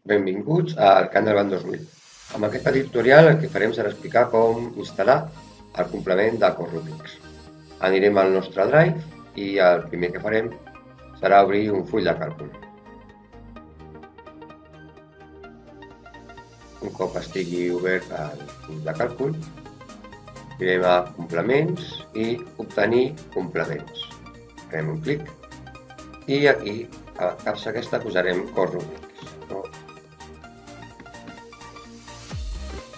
Benvinguts al Candelaband 2000. Amb aquest petit tutorial el que farem serà explicar com instal·lar el complement de Corrubix. Anirem al nostre Drive i el primer que farem serà obrir un full de càlcul. Un cop estigui obert el full de càlcul, anirem a complements i obtenir complements. Farem un clic i aquí a la capsa aquesta posarem Corrubix.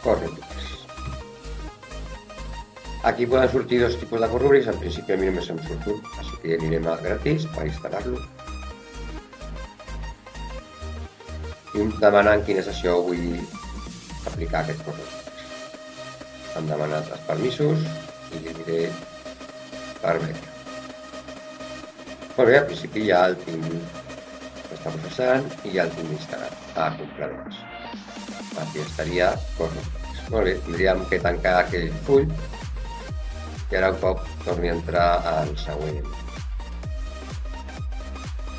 Corrubix. Aquí poden sortir dos tipus de Corrubix. En principi a mi només em surt un, així que anirem a gratis per instal·lar-lo. I em demanen quina sessió vull aplicar aquest Corrubix. M'han demanat els permisos i li diré permetre. Molt bé, al principi ja el tinc, està processant i ja el tinc instal·lat a complements. Aquí estaria Corrubix. Molt bé, tindríem que tancar aquell full i ara un cop torni a entrar al següent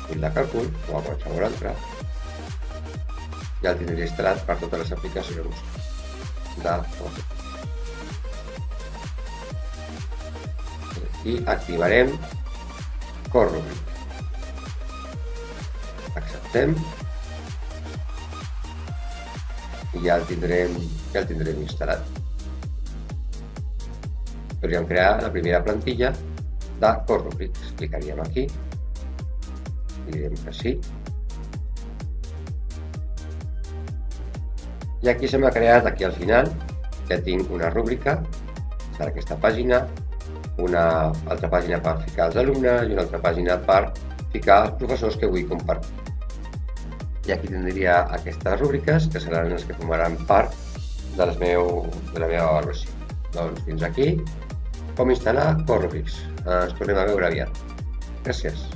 full de càlcul o a qualsevol altre. Ja el tindré instal·lat per totes les aplicacions de Corrubix. I activarem Corrubix. Acceptem i ja el tindrem instal·lat. Podríem crear la primera plantilla de Corrubix. Clicaríem aquí i direm que sí. I aquí se m'ha creat, aquí al final, ja tinc una rúbrica per aquesta pàgina, una altra pàgina per ficar els alumnes i una altra pàgina per ficar els professors que vull compartir. I aquí tindria aquestes rúbriques que seran les que formaran part de la meva avaluació. Doncs fins aquí com instal·lar Corrubix. Ens tornem a veure aviat. Gràcies.